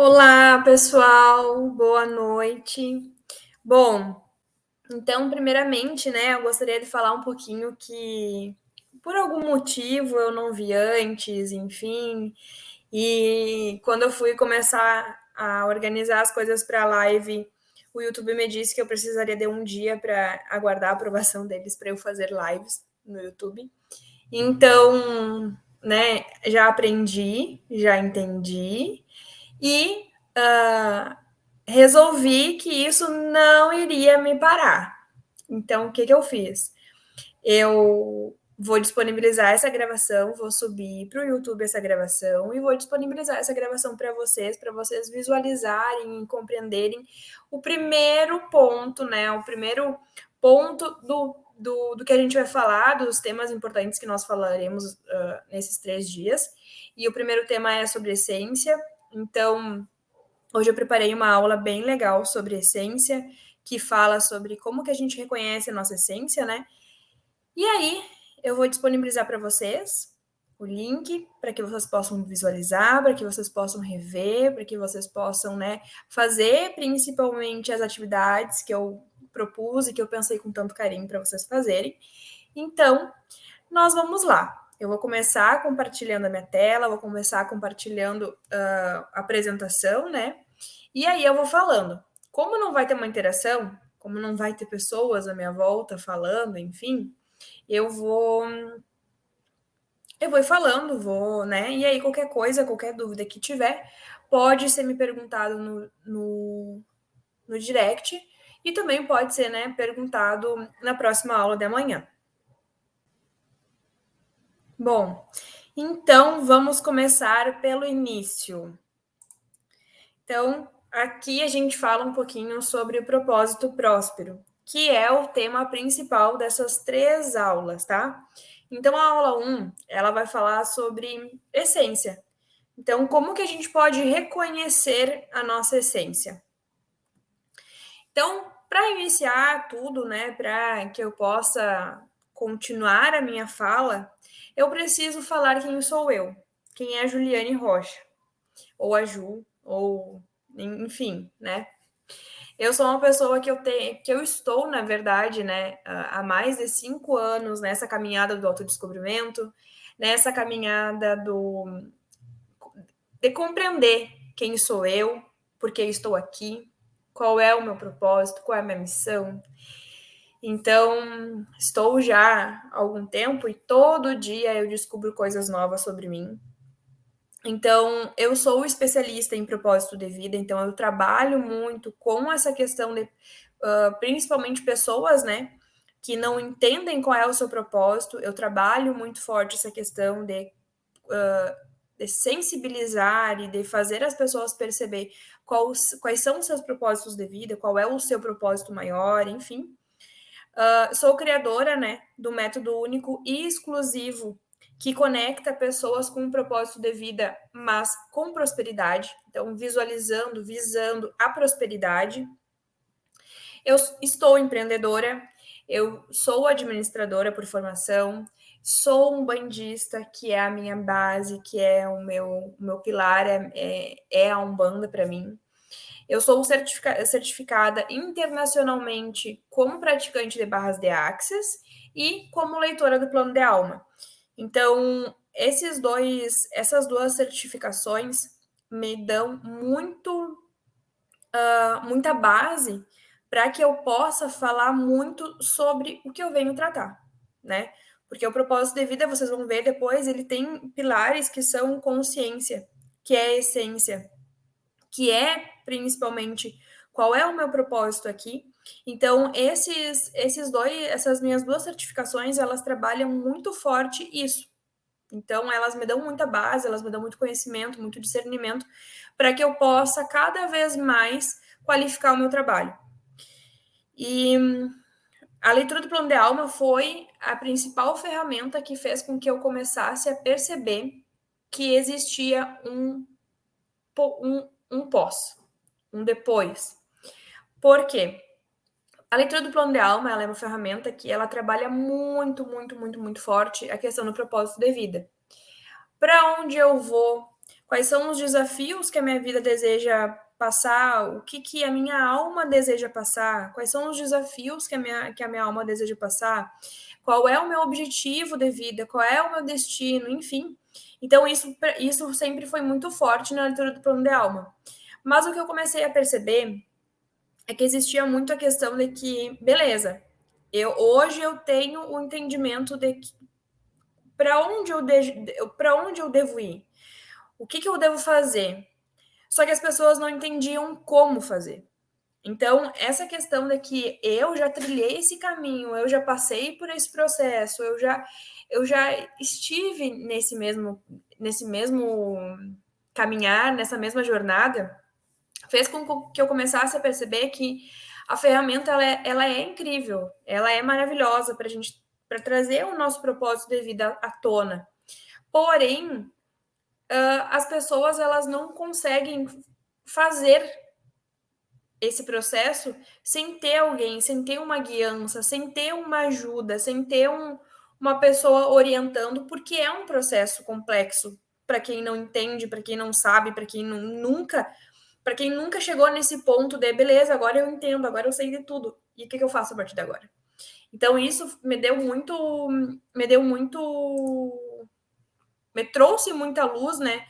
Olá, pessoal, boa noite. Bom, então, primeiramente, né, eu gostaria de falar um pouquinho que, por algum motivo, eu não vi antes, enfim, e quando eu fui começar a organizar as coisas para a live, o YouTube me disse que eu precisaria de um dia para aguardar a aprovação deles para eu fazer lives no YouTube. Então, né, já aprendi, já entendi e resolvi que isso não iria me parar. Então, o que eu fiz? Eu vou disponibilizar essa gravação, vou subir para o YouTube essa gravação e vou disponibilizar essa gravação para vocês visualizarem e compreenderem o primeiro ponto, né? O primeiro ponto do que a gente vai falar, dos temas importantes que nós falaremos nesses 3 dias. E o primeiro tema é sobre essência. Então, hoje eu preparei uma aula bem legal sobre essência, que fala sobre como que a gente reconhece a nossa essência, né? E aí, eu vou disponibilizar para vocês o link para que vocês possam visualizar, para que vocês possam rever, para que vocês possam, né, fazer principalmente as atividades que eu propus e que eu pensei com tanto carinho para vocês fazerem. Então, nós vamos lá. Eu vou começar compartilhando a minha tela, vou começar compartilhando a apresentação, né? E aí eu vou falando. Como não vai ter uma interação, como não vai ter pessoas à minha volta falando, enfim, eu vou eu vou ir falando, vou, né? E aí qualquer coisa, qualquer dúvida que tiver, pode ser me perguntado no direct e também pode ser, né, perguntado na próxima aula de amanhã. Bom, então vamos começar pelo início. Então, aqui a gente fala um pouquinho sobre o propósito próspero, que é o tema principal dessas 3 aulas, tá? Então, a aula 1, ela vai falar sobre essência. Então, como que a gente pode reconhecer a nossa essência? Então, para iniciar tudo, né, para que eu possa continuar a minha fala, eu preciso falar quem sou eu, quem é a Juliane Rocha, ou a Ju, ou enfim, né? Eu sou uma pessoa que eu estou, na verdade, né, há mais de 5 anos nessa caminhada do autodescobrimento, nessa caminhada de compreender quem sou eu, por que estou aqui, qual é o meu propósito, qual é a minha missão. Então, estou já há algum tempo e todo dia eu descubro coisas novas sobre mim. Então, eu sou especialista em propósito de vida, então eu trabalho muito com essa questão de, principalmente pessoas, né, que não entendem qual é o seu propósito. Eu trabalho muito forte essa questão de sensibilizar e de fazer as pessoas perceber quais são os seus propósitos de vida, qual é o seu propósito maior, enfim. Sou criadora, né, do método único e exclusivo que conecta pessoas com um propósito de vida, mas com prosperidade. Então, visando a prosperidade. Eu estou empreendedora, eu sou administradora por formação, sou um bandista, que é a minha base, que é o meu pilar, é a Umbanda para mim. Eu sou certificada internacionalmente como praticante de barras de Axis e como leitora do Plano de Alma. Então, essas duas certificações me dão muita base para que eu possa falar muito sobre o que eu venho tratar, né? Porque o propósito de vida, vocês vão ver depois, ele tem pilares que são consciência, que é essência, que é principalmente qual é o meu propósito aqui. Então, essas minhas 2 certificações, elas trabalham muito forte isso. Então, elas me dão muita base, elas me dão muito conhecimento, muito discernimento, para que eu possa cada vez mais qualificar o meu trabalho. E a leitura do plano de alma foi a principal ferramenta que fez com que eu começasse a perceber que existia um pós, um depois. Por quê? A leitura do plano de alma, ela é uma ferramenta que ela trabalha muito, muito, muito, muito forte a questão do propósito de vida. Para onde eu vou? Quais são os desafios que a minha vida deseja passar? O que a minha alma deseja passar? Quais são os desafios que a minha alma deseja passar? Qual é o meu objetivo de vida? Qual é o meu destino? Enfim. Então, isso sempre foi muito forte na leitura do plano de alma. Mas o que eu comecei a perceber é que existia muito a questão de que, beleza, hoje eu tenho o entendimento de que para onde eu devo ir, o que eu devo fazer. Só que as pessoas não entendiam como fazer. Então, essa questão de que eu já trilhei esse caminho, eu já passei por esse processo, eu já estive nesse mesmo caminhar, nessa mesma jornada, fez com que eu começasse a perceber que a ferramenta ela é incrível, ela é maravilhosa para gente, para trazer o nosso propósito de vida à tona. Porém, as pessoas elas não conseguem fazer esse processo sem ter alguém, sem ter uma guiança, sem ter uma ajuda, sem ter uma pessoa orientando, porque é um processo complexo para quem não entende, para quem não sabe, para quem para quem nunca chegou nesse ponto de beleza, agora eu entendo, agora eu sei de tudo. E o que eu faço a partir de agora? Então isso me trouxe muita luz, né,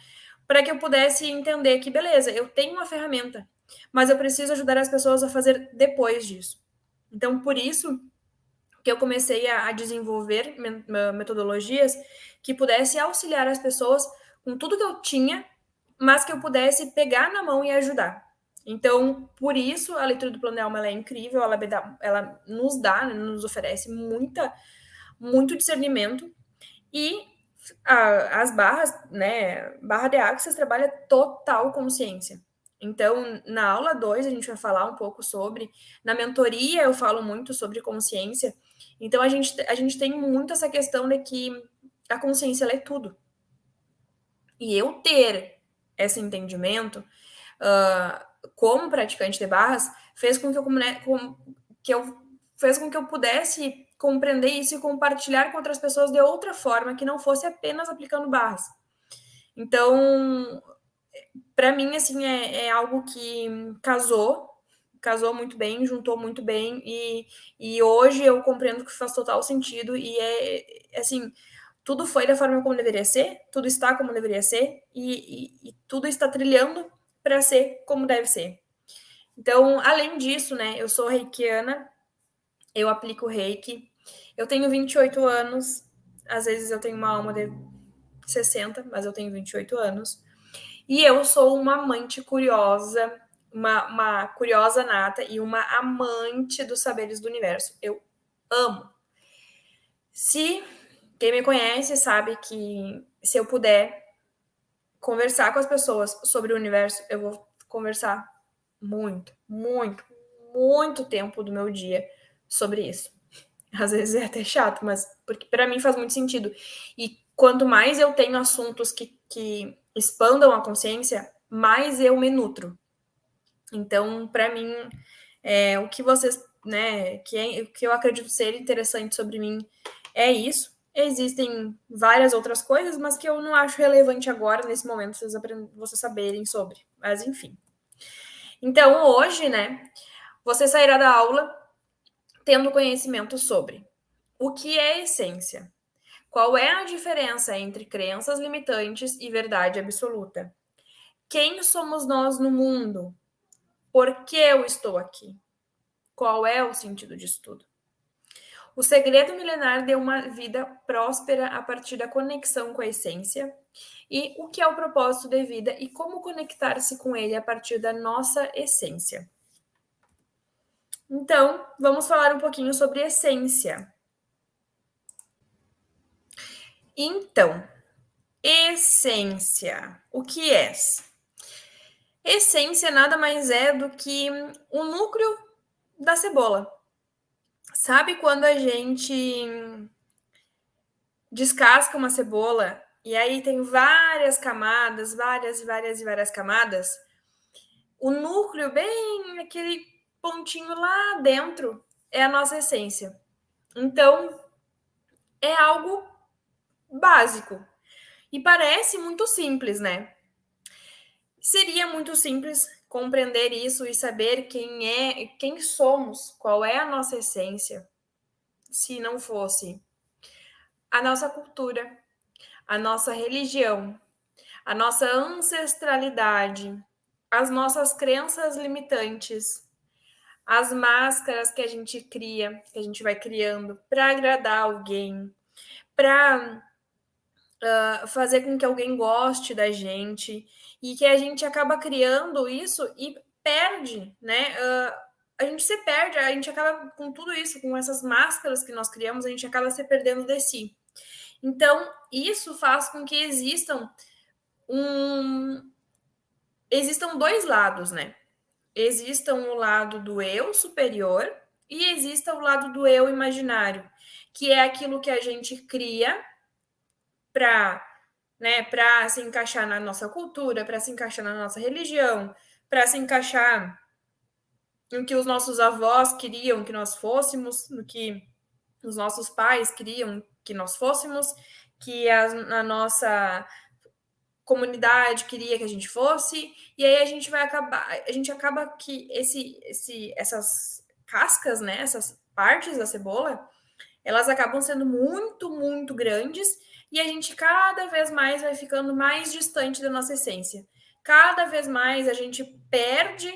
para que eu pudesse entender que beleza, eu tenho uma ferramenta, mas eu preciso ajudar as pessoas a fazer depois disso. Então, por isso que eu comecei a desenvolver metodologias que pudesse auxiliar as pessoas com tudo que eu tinha, mas que eu pudesse pegar na mão e ajudar. Então, por isso, a leitura do plano de alma ela é incrível, ela nos dá, né, nos oferece muito discernimento e as barras, né? Barra de Axis trabalha total consciência. Então, na aula 2, a gente vai falar um pouco sobre. Na mentoria, eu falo muito sobre consciência. Então, a gente tem muito essa questão de que a consciência ela é tudo. E eu ter esse entendimento, como praticante de barras, fez com que fez com que eu pudesse compreender isso e compartilhar com outras pessoas de outra forma, que não fosse apenas aplicando barras. Então, para mim, assim, é algo que casou muito bem, juntou muito bem, e hoje eu compreendo que faz total sentido, e assim, tudo foi da forma como deveria ser, tudo está como deveria ser, e tudo está trilhando para ser como deve ser. Então, além disso, né, eu sou reikiana, eu aplico reiki, eu tenho 28 anos, às vezes eu tenho uma alma de 60, mas eu tenho 28 anos. E eu sou uma amante curiosa, uma curiosa nata e uma amante dos saberes do universo. Eu amo. Se quem me conhece sabe que se eu puder conversar com as pessoas sobre o universo, eu vou conversar muito tempo do meu dia sobre isso. Às vezes é até chato, mas porque para mim faz muito sentido. E quanto mais eu tenho assuntos que expandam a consciência, mais eu me nutro. Então, para mim, o que vocês, né, o que eu acredito ser interessante sobre mim é isso. Existem várias outras coisas, mas que eu não acho relevante agora, nesse momento, vocês saberem sobre. Mas, enfim. Então, hoje, né, você sairá da aula tendo conhecimento sobre o que é essência, qual é a diferença entre crenças limitantes e verdade absoluta, quem somos nós no mundo, por que eu estou aqui, qual é o sentido disso tudo. O segredo milenar de uma vida próspera a partir da conexão com a essência e o que é o propósito de vida e como conectar-se com ele a partir da nossa essência. Então, vamos falar um pouquinho sobre essência. Então, essência. O que é? Essência nada mais é do que o núcleo da cebola. Sabe quando a gente descasca uma cebola e aí tem várias camadas, várias camadas? O núcleo, bem aquele pontinho lá dentro, é a nossa essência. Então, é algo básico. E parece muito simples, né? Seria muito simples compreender isso e saber quem somos, qual é a nossa essência, se não fosse a nossa cultura, a nossa religião, a nossa ancestralidade, as nossas crenças limitantes, as máscaras que a gente cria, que a gente vai criando para agradar alguém, para fazer com que alguém goste da gente, e que a gente acaba criando isso e perde, né? A gente se perde, a gente acaba com tudo isso, com essas máscaras que nós criamos, a gente acaba se perdendo de si. Então, isso faz com que um, existam dois lados, né? Existam o lado do eu superior e exista o lado do eu imaginário, que é aquilo que a gente cria para, né, para se encaixar na nossa cultura, para se encaixar na nossa religião, para se encaixar no que os nossos avós queriam que nós fôssemos, no que os nossos pais queriam que nós fôssemos, que a nossa comunidade queria que a gente fosse, e aí a gente acaba que essas cascas, né, essas partes da cebola, elas acabam sendo muito, muito grandes e a gente cada vez mais vai ficando mais distante da nossa essência. Cada vez mais a gente perde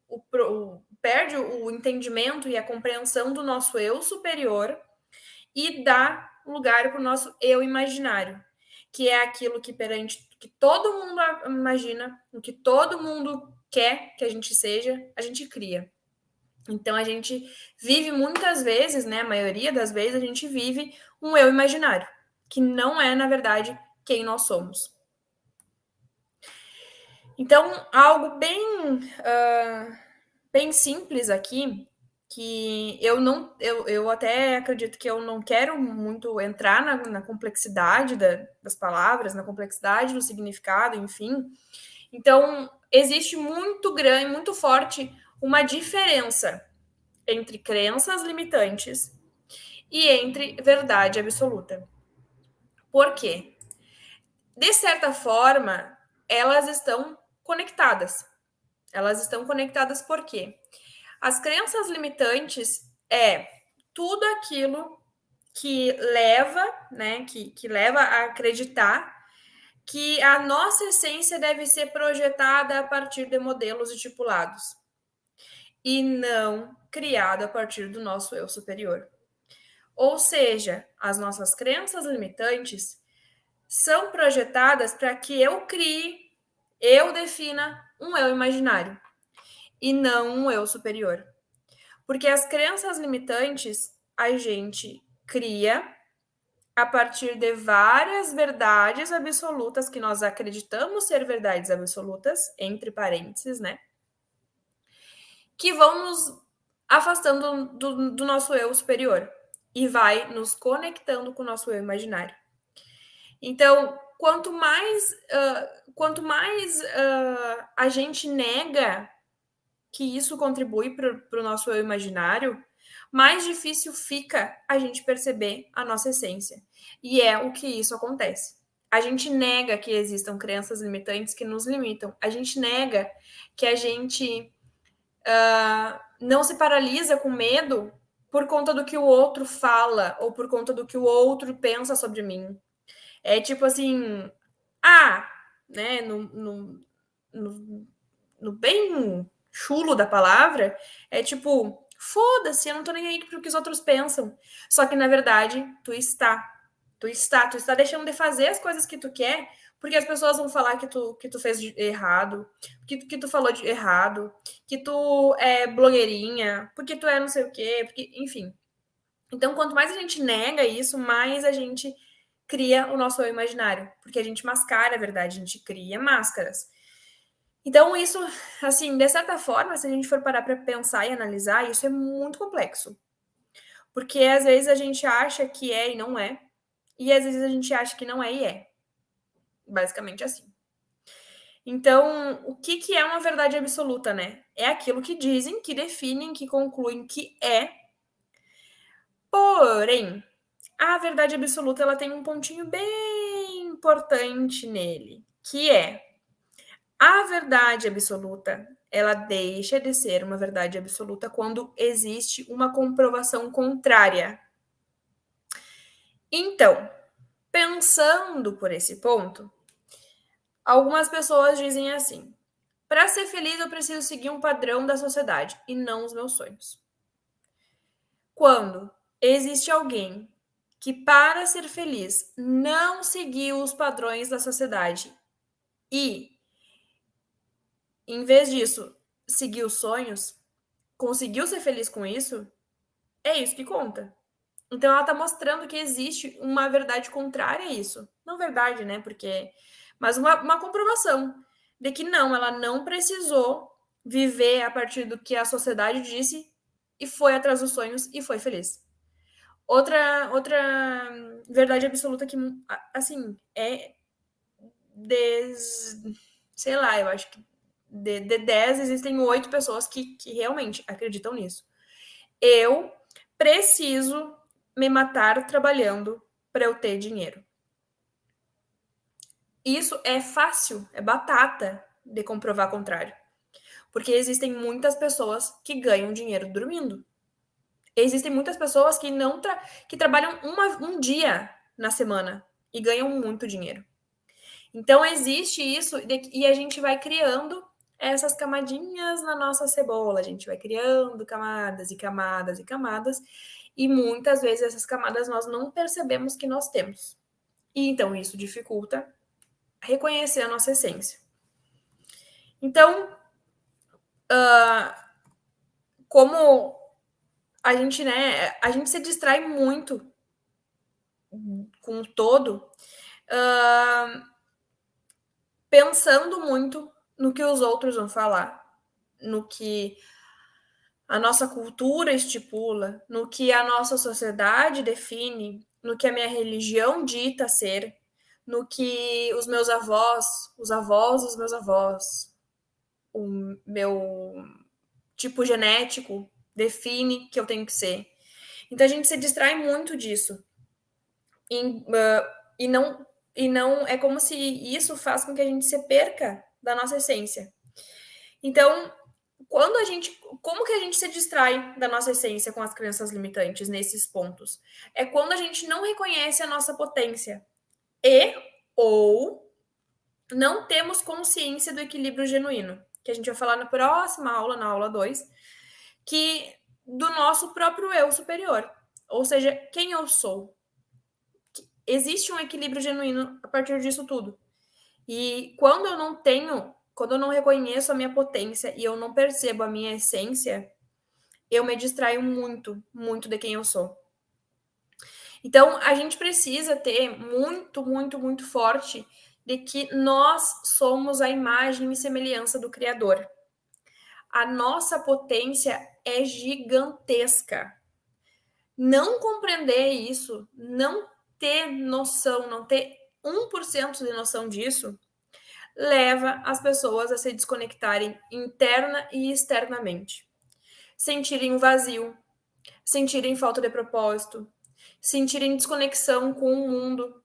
o entendimento e a compreensão do nosso eu superior e dá lugar para o nosso eu imaginário, que é aquilo que perante que todo mundo imagina, o que todo mundo quer que a gente seja, a gente cria. Então a gente vive muitas vezes, né? A maioria das vezes a gente vive um eu imaginário, que não é, na verdade, quem nós somos. Então, algo bem simples aqui, que eu não, eu até acredito que eu não quero muito entrar na complexidade das palavras, na complexidade do significado, enfim. Então, existe muito grande, muito forte uma diferença entre crenças limitantes e entre verdade absoluta. Por quê? De certa forma, elas estão conectadas. Elas estão conectadas por quê? As crenças limitantes é tudo aquilo que leva, né, que leva a acreditar que a nossa essência deve ser projetada a partir de modelos estipulados e não criada a partir do nosso eu superior. Ou seja, as nossas crenças limitantes são projetadas para que eu crie, eu defina um eu imaginário e não um eu superior. Porque as crenças limitantes a gente cria a partir de várias verdades absolutas que nós acreditamos ser verdades absolutas, entre parênteses, né? Que vão nos afastando do nosso eu superior e vai nos conectando com o nosso eu imaginário. Então, quanto mais a gente nega que isso contribui para o nosso eu imaginário, mais difícil fica a gente perceber a nossa essência. E é o que isso acontece. A gente nega que existam crenças limitantes que nos limitam. A gente nega que a gente não se paralisa com medo por conta do que o outro fala ou por conta do que o outro pensa sobre mim. É tipo assim, né, no bem chulo da palavra, é tipo, foda-se, eu não tô nem aí pro que os outros pensam. Só que, na verdade, tu está deixando de fazer as coisas que tu quer, porque as pessoas vão falar que tu fez de errado, que tu falou de errado, que tu é blogueirinha, porque tu é não sei o quê, porque, enfim. Então, quanto mais a gente nega isso, mais a gente cria o nosso eu imaginário, porque a gente mascara a verdade, a gente cria máscaras. Então, isso, assim, de certa forma, se a gente for parar para pensar e analisar, isso é muito complexo. Porque às vezes a gente acha que é e não é, e às vezes a gente acha que não é e é. Basicamente assim. Então, o que é uma verdade absoluta, né? É aquilo que dizem, que definem, que concluem que é. Porém, a verdade absoluta ela tem um pontinho bem importante nele, que é A verdade absoluta, ela deixa de ser uma verdade absoluta quando existe uma comprovação contrária. Então, pensando por esse ponto, algumas pessoas dizem assim: para ser feliz eu preciso seguir um padrão da sociedade e não os meus sonhos. Quando existe alguém que, para ser feliz, não seguiu os padrões da sociedade e, em vez disso, seguiu os sonhos, conseguiu ser feliz com isso, é isso que conta. Então ela tá mostrando que existe uma verdade contrária a isso. Não verdade, né? Porque. Mas uma comprovação de que não, ela não precisou viver a partir do que a sociedade disse e foi atrás dos sonhos e foi feliz. Outra verdade absoluta que, assim, é sei lá, eu acho que de 10 existem 8 pessoas que realmente acreditam nisso. Eu preciso me matar trabalhando para eu ter dinheiro. Isso é fácil, é batata de comprovar o contrário. Porque existem muitas pessoas que ganham dinheiro dormindo. Existem muitas pessoas que não que trabalham um dia na semana e ganham muito dinheiro. Então existe isso e a gente vai criando essas camadinhas na nossa cebola, a gente vai criando camadas e camadas e camadas, e muitas vezes essas camadas nós não percebemos que nós temos. E então isso dificulta reconhecer a nossa essência. Então, como a gente se distrai muito com o todo, pensando muito no que os outros vão falar, no que a nossa cultura estipula, no que a nossa sociedade define, no que a minha religião dita ser, no que os meus avós, os avós dos meus avós, o meu tipo genético define que eu tenho que ser. Então a gente se distrai muito disso. E não é como se isso faz com que a gente se perca da nossa essência. Então, como que a gente se distrai da nossa essência com as crenças limitantes nesses pontos? É quando a gente não reconhece a nossa potência e ou não temos consciência do equilíbrio genuíno, que a gente vai falar na próxima aula, na aula 2, que do nosso próprio eu superior. Ou seja, quem eu sou. Existe um equilíbrio genuíno a partir disso tudo. E quando eu não reconheço a minha potência e eu não percebo a minha essência, eu me distraio muito, muito de quem eu sou. Então, a gente precisa ter muito, muito, muito forte de que nós somos a imagem e semelhança do Criador. A nossa potência é gigantesca. Não compreender isso, não ter noção, não ter 1% de noção disso, leva as pessoas a se desconectarem interna e externamente. Sentirem um vazio, sentirem falta de propósito, sentirem desconexão com o mundo,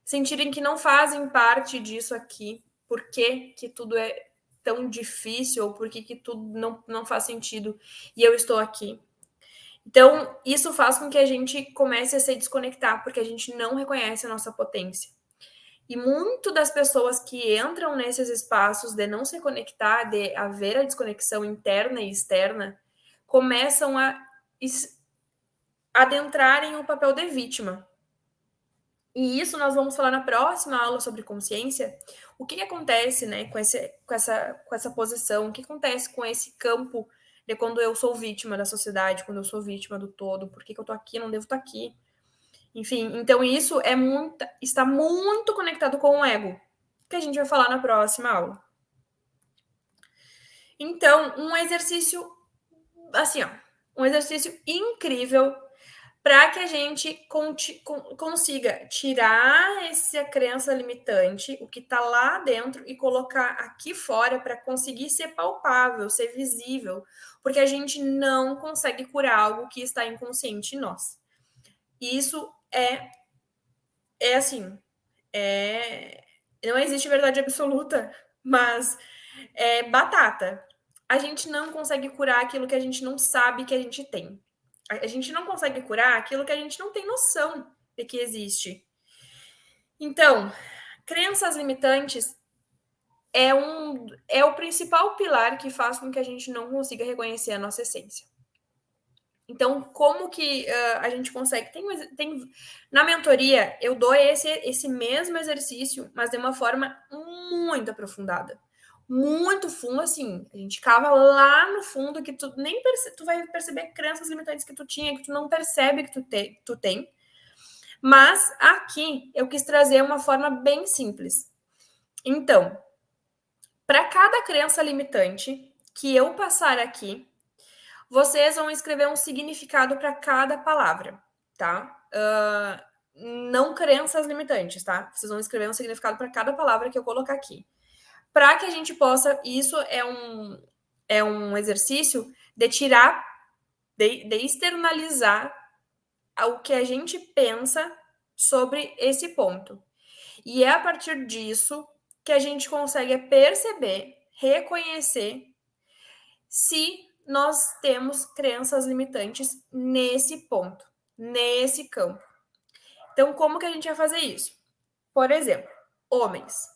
sentirem que não fazem parte disso aqui, por que tudo é tão difícil, ou por que tudo não faz sentido e eu estou aqui. Então, isso faz com que a gente comece a se desconectar, porque a gente não reconhece a nossa potência. E muito das pessoas que entram nesses espaços de não se conectar, de haver a desconexão interna e externa, começam a adentrarem o papel de vítima. E isso nós vamos falar na próxima aula sobre consciência. O que acontece, né, com essa posição? O que acontece com esse campo de quando eu sou vítima da sociedade, quando eu sou vítima do todo? Por que eu tô aqui? Não devo estar aqui. Enfim, então isso está muito conectado com o ego, que a gente vai falar na próxima aula. Então, um exercício assim, ó, um exercício incrível para que a gente consiga tirar essa crença limitante, o que está lá dentro, e colocar aqui fora para conseguir ser palpável, ser visível, porque a gente não consegue curar algo que está inconsciente em nós. Isso é assim, não existe verdade absoluta. Mas batata. A gente não consegue curar aquilo que a gente não sabe que a gente tem. A gente não consegue curar aquilo que a gente não tem noção de que existe. Então, crenças limitantes é o principal pilar que faz com que a gente não consiga reconhecer a nossa essência. Então, como que a gente consegue? Na mentoria, eu dou esse mesmo exercício, mas de uma forma muito aprofundada. Muito fundo, assim. A gente cava lá no fundo que tu nem tu vai perceber crenças limitantes que tu tinha, que tu não percebe que tu tem. Mas aqui eu quis trazer uma forma bem simples. Então, para cada crença limitante que eu passar aqui, vocês vão escrever um significado para cada palavra, tá? Não crenças limitantes, tá? Vocês vão escrever um significado para cada palavra que eu colocar aqui. Para que a gente possa. Isso é um exercício de tirar, de externalizar o que a gente pensa sobre esse ponto. E é a partir disso que a gente consegue perceber, reconhecer se nós temos crenças limitantes nesse ponto, nesse campo. Então, como que a gente vai fazer isso? Por exemplo, homens.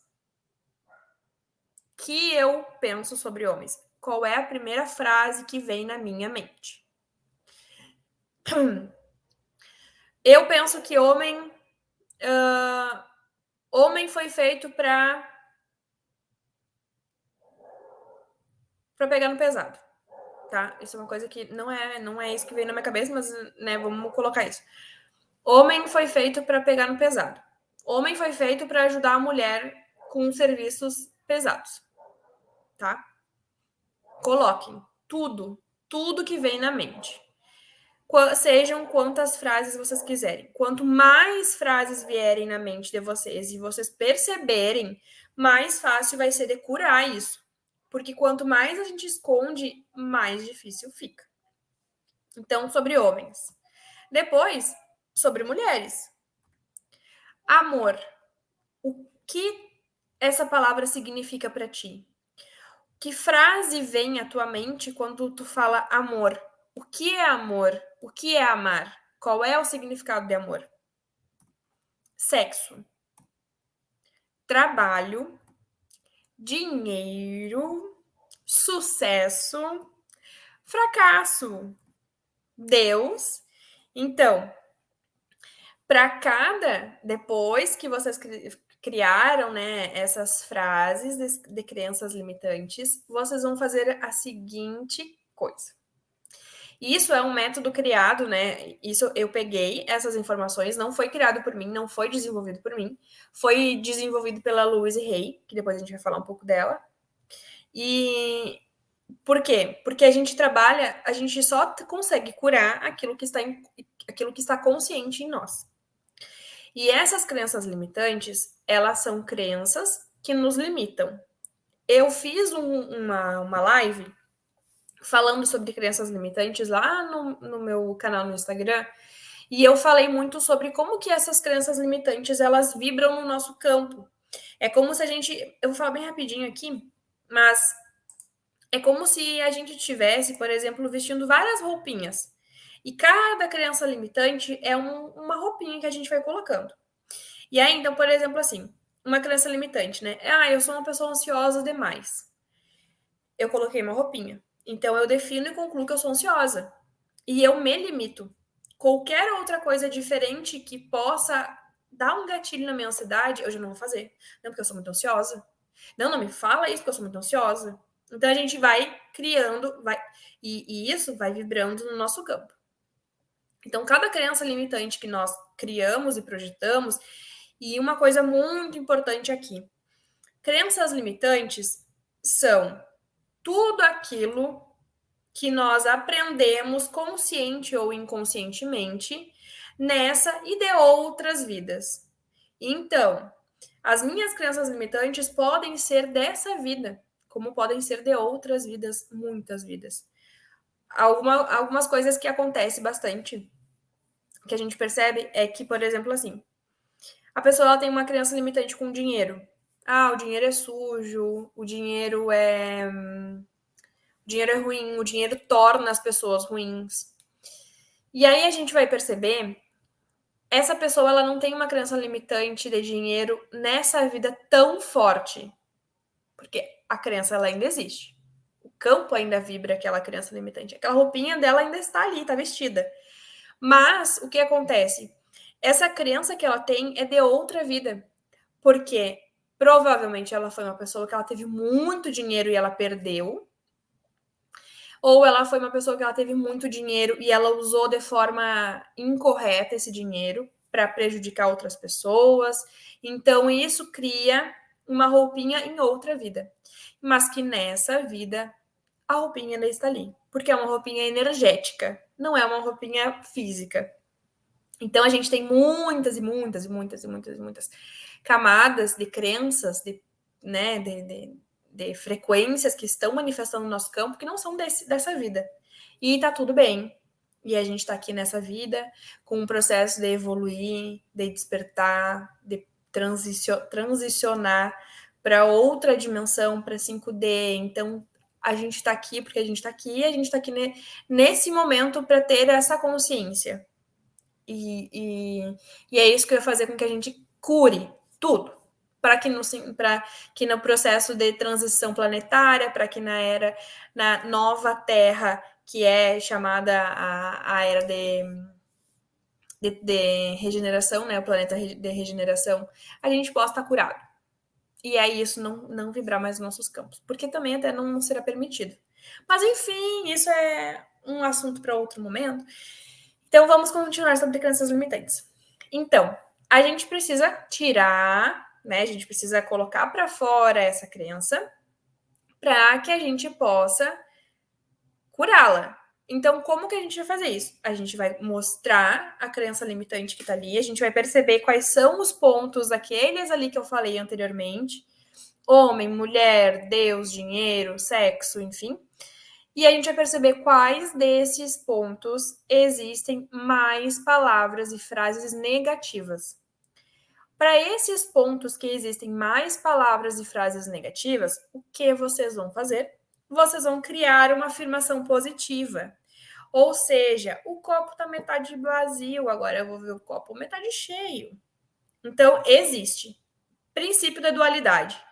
O que eu penso sobre homens? Qual é a primeira frase que vem na minha mente? Eu penso que homem foi feito para pegar no pesado, tá? Isso é uma coisa que não é isso que vem na minha cabeça, mas né, vamos colocar isso. Homem foi feito para pegar no pesado. Homem foi feito para ajudar a mulher com serviços pesados, tá? Coloquem tudo que vem na mente. Sejam quantas frases vocês quiserem. Quanto mais frases vierem na mente de vocês e vocês perceberem, mais fácil vai ser de curar isso. Porque quanto mais a gente esconde, mais difícil fica. Então, sobre homens. Depois, sobre mulheres. Amor. O que essa palavra significa para ti? Que frase vem à tua mente quando tu fala amor? O que é amor? O que é amar? Qual é o significado de amor? Sexo, trabalho, dinheiro, sucesso, fracasso, Deus. Então, depois que vocês criaram, né, essas frases de crenças limitantes, vocês vão fazer a seguinte coisa. Isso é um método criado, né? Isso eu peguei essas informações, não foi criado por mim, não foi desenvolvido por mim, foi desenvolvido pela Louise Hay, que depois a gente vai falar um pouco dela. E por quê? Porque a gente só consegue curar aquilo que está consciente em nós. E essas crenças limitantes, elas são crenças que nos limitam. Eu fiz uma live falando sobre crenças limitantes lá no meu canal no Instagram, e eu falei muito sobre como que essas crenças limitantes, elas vibram no nosso campo. É como se eu vou falar bem rapidinho aqui, mas é como se a gente tivesse, por exemplo, vestindo várias roupinhas. E cada crença limitante é uma roupinha que a gente vai colocando. E aí, então, por exemplo, assim, uma crença limitante, né? Eu sou uma pessoa ansiosa demais. Eu coloquei uma roupinha. Então, eu defino e concluo que eu sou ansiosa. E eu me limito. Qualquer outra coisa diferente que possa dar um gatilho na minha ansiedade, eu já não vou fazer. Não, porque eu sou muito ansiosa. Não me fala isso, porque eu sou muito ansiosa. Então, a gente vai criando, e isso vai vibrando no nosso campo. Então, cada crença limitante que nós criamos e projetamos, e uma coisa muito importante aqui: crenças limitantes são tudo aquilo que nós aprendemos consciente ou inconscientemente nessa e de outras vidas. Então, as minhas crenças limitantes podem ser dessa vida, como podem ser de outras vidas, muitas vidas. Algumas coisas que acontecem bastante, que a gente percebe, é que, por exemplo, assim, a pessoa ela tem uma crença limitante com dinheiro. o dinheiro é sujo, o dinheiro é ruim, o dinheiro torna as pessoas ruins. E aí a gente vai perceber, essa pessoa ela não tem uma crença limitante de dinheiro nessa vida tão forte, porque a crença ela ainda existe. O campo ainda vibra aquela crença limitante. Aquela roupinha dela ainda está ali, está vestida. Mas o que acontece? Essa crença que ela tem é de outra vida, porque provavelmente ela foi uma pessoa que ela teve muito dinheiro e ela perdeu, ou ela foi uma pessoa que ela teve muito dinheiro e ela usou de forma incorreta esse dinheiro para prejudicar outras pessoas. Então isso cria uma roupinha em outra vida, mas que nessa vida a roupinha ainda está ali, porque é uma roupinha energética, não é uma roupinha física. Então a gente tem muitas e muitas e muitas e muitas e muitas camadas de crenças, né, de frequências que estão manifestando no nosso campo que não são dessa vida. E tá tudo bem. E a gente tá aqui nessa vida com um processo de evoluir, de despertar, de transicionar para outra dimensão, para 5D. Então a gente tá aqui porque a gente tá aqui e a gente tá aqui nesse momento para ter essa consciência. E é isso que vai fazer com que a gente cure tudo. Para que no processo de transição planetária, para que na nova Terra, que é chamada a era de regeneração, né? O planeta de regeneração, a gente possa estar curado. E aí isso não vibrar mais nos nossos campos. Porque também até não será permitido. Mas enfim, isso é um assunto para outro momento. Então, vamos continuar sobre crenças limitantes. Então, a gente precisa tirar, né? A gente precisa colocar para fora essa crença para que a gente possa curá-la. Então, como que a gente vai fazer isso? A gente vai mostrar a crença limitante que está ali, a gente vai perceber quais são os pontos aqueles ali que eu falei anteriormente: homem, mulher, Deus, dinheiro, sexo, enfim. E a gente vai perceber quais desses pontos existem mais palavras e frases negativas. Para esses pontos que existem mais palavras e frases negativas, o que vocês vão fazer? Vocês vão criar uma afirmação positiva. Ou seja, o copo está metade vazio, agora eu vou ver o copo metade cheio. Então, existe. Princípio da dualidade.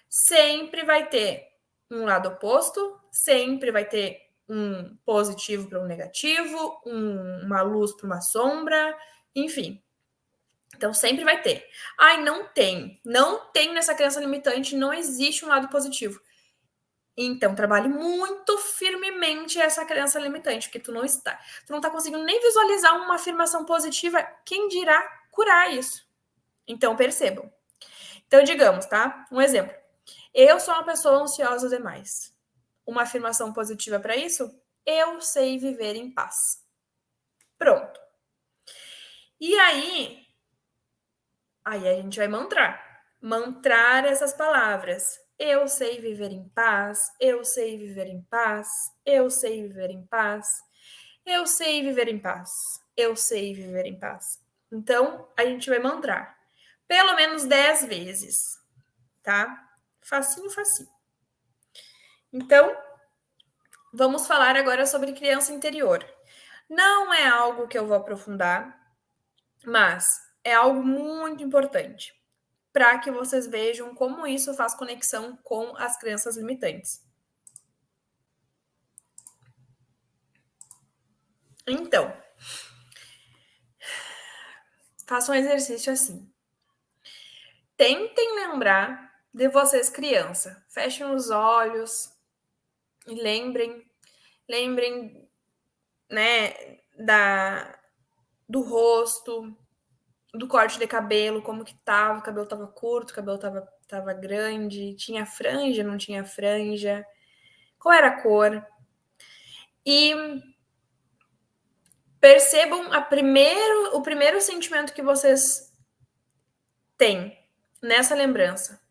Sempre vai ter um lado oposto, sempre vai ter um positivo para um negativo, uma luz para uma sombra, enfim. Então sempre vai ter. Ai, não tem nessa crença limitante, não existe um lado positivo. Então trabalhe muito firmemente essa crença limitante, porque tu não está conseguindo nem visualizar uma afirmação positiva, quem dirá curar isso. Então percebam. Então digamos, tá? Um exemplo. Eu sou uma pessoa ansiosa demais. Uma afirmação positiva para isso? Eu sei viver em paz. Pronto. E aí a gente vai mantrar essas palavras. Eu sei viver em paz, eu sei viver em paz, eu sei viver em paz, eu sei viver em paz, eu sei viver em paz. Então, a gente vai mantrar pelo menos 10 vezes, tá? Facinho, facinho. Então, vamos falar agora sobre criança interior. Não é algo que eu vou aprofundar, mas é algo muito importante para que vocês vejam como isso faz conexão com as crenças limitantes. Então, façam um exercício assim. Tentem lembrar de vocês criança. Fechem os olhos e lembrem, né, do rosto, do corte de cabelo, como que tava, o cabelo tava curto, o cabelo tava grande, tinha franja, não tinha franja, qual era a cor. E percebam o primeiro sentimento que vocês têm nessa lembrança.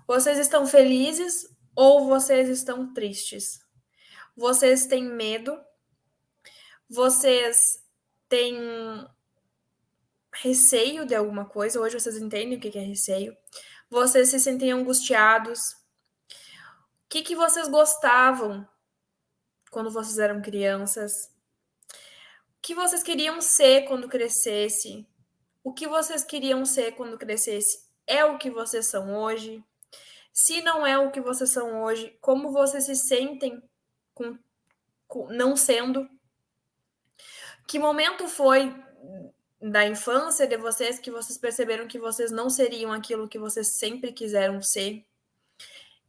Vocês estão felizes ou vocês estão tristes? Vocês têm medo? Vocês têm receio de alguma coisa? Hoje vocês entendem o que é receio. Vocês se sentem angustiados? O que vocês gostavam quando vocês eram crianças? O que vocês queriam ser quando crescesse? O que vocês queriam ser quando crescesse é o que vocês são hoje? Se não é o que vocês são hoje, como vocês se sentem com não sendo? Que momento foi da infância de vocês que vocês perceberam que vocês não seriam aquilo que vocês sempre quiseram ser?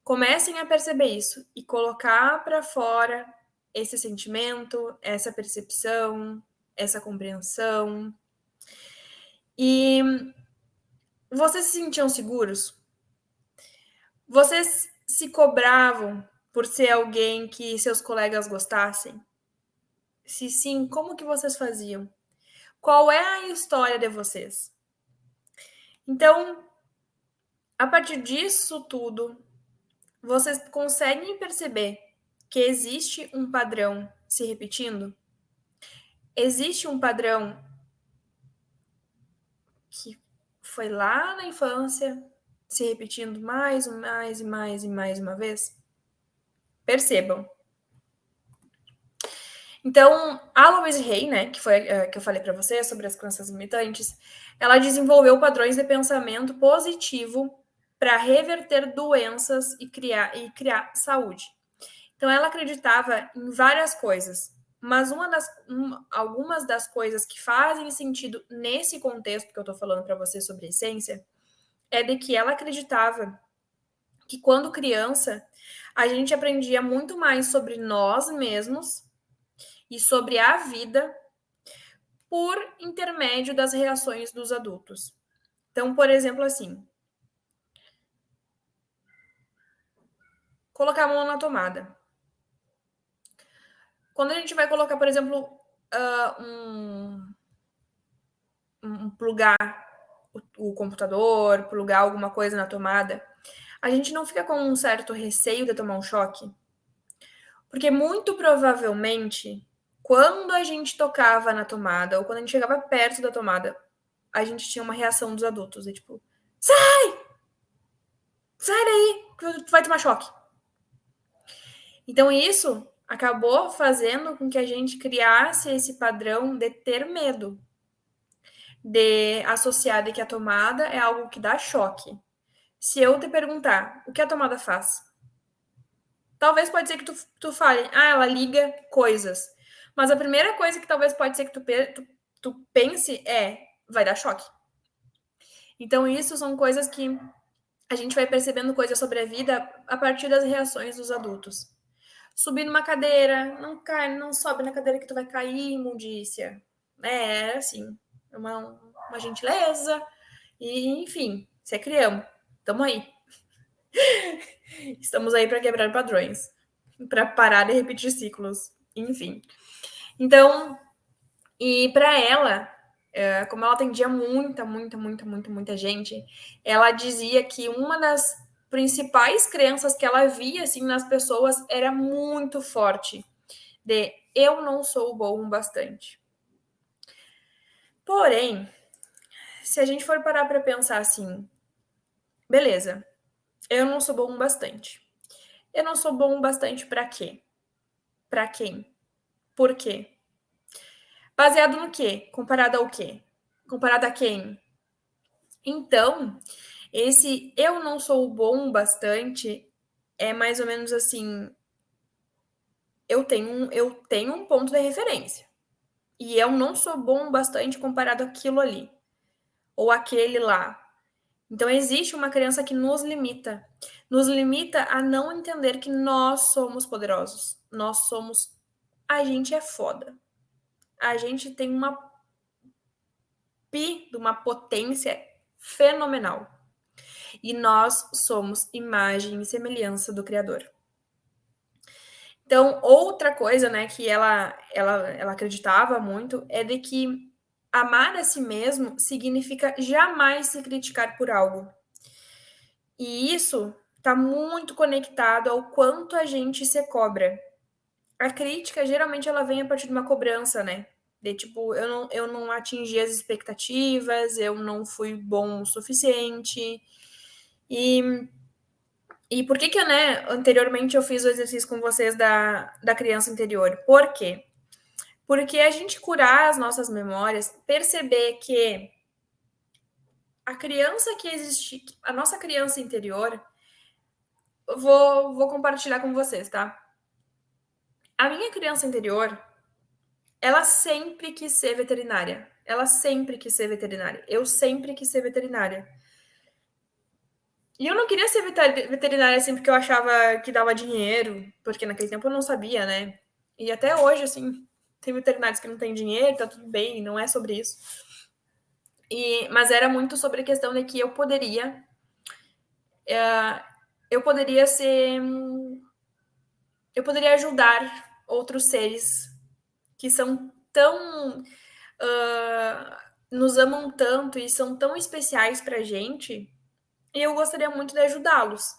Comecem a perceber isso e colocar para fora esse sentimento, essa percepção, essa compreensão. E vocês se sentiam seguros? Vocês se cobravam por ser alguém que seus colegas gostassem? Se sim, como que vocês faziam? Qual é a história de vocês? Então, a partir disso tudo, vocês conseguem perceber que existe um padrão se repetindo? Existe um padrão que foi lá na infância se repetindo mais uma vez? Percebam. Então, a Louise Hay, né, que foi que eu falei para você sobre as crenças limitantes, ela desenvolveu padrões de pensamento positivo para reverter doenças e criar saúde. Então, ela acreditava em várias coisas, mas algumas das coisas que fazem sentido nesse contexto que eu estou falando para você sobre essência é de que ela acreditava que quando criança a gente aprendia muito mais sobre nós mesmos e sobre a vida por intermédio das reações dos adultos. Então, por exemplo, assim, colocar a mão na tomada. Quando a gente vai colocar, por exemplo, plugar o computador, plugar alguma coisa na tomada, a gente não fica com um certo receio de tomar um choque? Porque muito provavelmente, quando a gente tocava na tomada, ou quando a gente chegava perto da tomada, a gente tinha uma reação dos adultos, e tipo, sai daí, que tu vai tomar choque. Então, isso acabou fazendo com que a gente criasse esse padrão de ter medo, de associar de que a tomada é algo que dá choque. Se eu te perguntar o que a tomada faz, talvez pode ser que tu fale, ela liga coisas. Mas a primeira coisa que talvez pode ser que tu pense vai dar choque. Então, isso são coisas que a gente vai percebendo coisas sobre a vida a partir das reações dos adultos. Subir numa cadeira, não sobe na cadeira que tu vai cair, imundícia. É assim, uma gentileza. E, enfim, se criamos. Tamo aí. Estamos aí para quebrar padrões, para parar de repetir ciclos, enfim. Então, e para ela, como ela atendia muita gente, ela dizia que uma das principais crenças que ela via assim nas pessoas era muito forte, de eu não sou bom o bastante. Porém, se a gente for parar para pensar assim, beleza, eu não sou bom o bastante. Eu não sou bom o bastante para quê? Para quem? Por quê? Baseado no quê? Comparado ao quê? Comparado a quem? Então, esse eu não sou bom o bastante é mais ou menos assim, eu tenho um ponto de referência. E eu não sou bom o bastante comparado àquilo ali ou aquele lá. Então existe uma crença que nos limita a não entender que nós somos poderosos. A gente é foda. A gente tem de uma potência fenomenal. E nós somos imagem e semelhança do Criador. Então, outra coisa, né, que ela acreditava muito é de que amar a si mesmo significa jamais se criticar por algo. E isso está muito conectado ao quanto a gente se cobra. A crítica, geralmente, ela vem a partir de uma cobrança, né? De tipo, eu não atingi as expectativas, eu não fui bom o suficiente. E por que que, né, anteriormente eu fiz o exercício com vocês da criança interior? Por quê? Porque a gente curar as nossas memórias, perceber que a criança que existe, a nossa criança interior, eu vou compartilhar com vocês, tá? A minha criança interior, ela sempre quis ser veterinária. Ela sempre quis ser veterinária. Eu sempre quis ser veterinária. E eu não queria ser veterinária assim porque eu achava que dava dinheiro, porque naquele tempo eu não sabia, né? E até hoje, assim, tem veterinários que não têm dinheiro, tá tudo bem, não é sobre isso. Mas era muito sobre a questão de que eu poderia ser, eu poderia ajudar outros seres que são tão, nos amam tanto e são tão especiais pra gente, e eu gostaria muito de ajudá-los.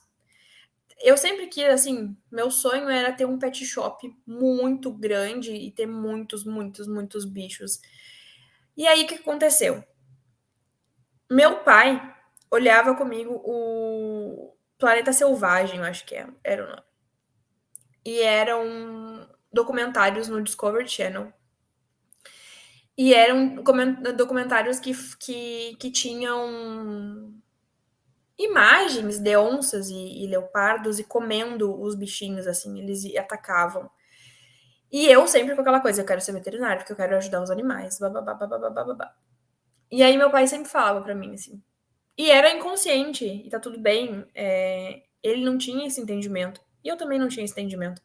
Eu sempre quis, assim, meu sonho era ter um pet shop muito grande e ter muitos, muitos, muitos bichos. E aí, o que aconteceu? Meu pai olhava comigo o Planeta Selvagem, eu acho que era o nome. E eram documentários no Discovery Channel. E eram documentários que tinham imagens de onças e leopardos e comendo os bichinhos, assim, eles atacavam. E eu sempre com aquela coisa, eu quero ser veterinário, porque eu quero ajudar os animais, bababá, bababá, bababá. E aí meu pai sempre falava pra mim, assim. E era inconsciente, e tá tudo bem. Ele não tinha esse entendimento. E eu também não tinha esse entendimento.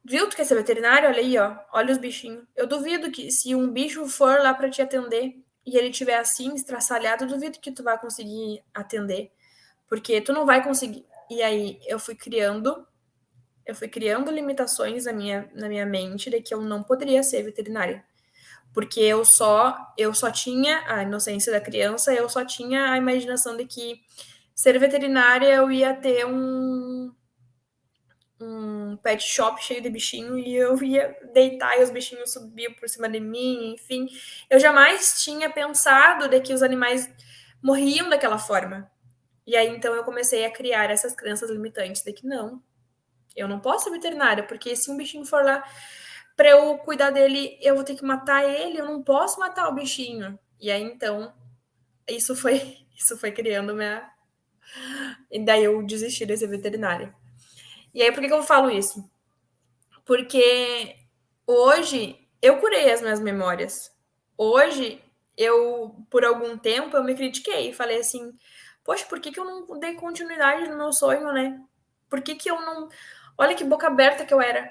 Viu, tu quer ser veterinário? Olha aí, ó. Olha os bichinhos. Eu duvido que se um bicho for lá pra te atender e ele tiver assim, estraçalhado, eu duvido que tu vai conseguir atender. Porque tu não vai conseguir. E aí eu fui criando limitações na minha mente de que eu não poderia ser veterinária. Porque eu só tinha a inocência da criança, eu só tinha a imaginação de que ser veterinária eu ia ter um pet shop cheio de bichinho e eu ia deitar e os bichinhos subiam por cima de mim, enfim. Eu jamais tinha pensado de que os animais morriam daquela forma. E aí então eu comecei a criar essas crenças limitantes de que não, eu não posso ser veterinária, porque se um bichinho for lá para eu cuidar dele, eu vou ter que matar ele, eu não posso matar o bichinho. E aí então isso foi criando minha. E daí eu desisti de ser veterinária. E aí por que eu falo isso? Porque hoje eu curei as minhas memórias. Hoje por algum tempo, eu me critiquei e falei assim: poxa, por que que eu não dei continuidade no meu sonho, né? Por que que eu não. Olha que boca aberta que eu era.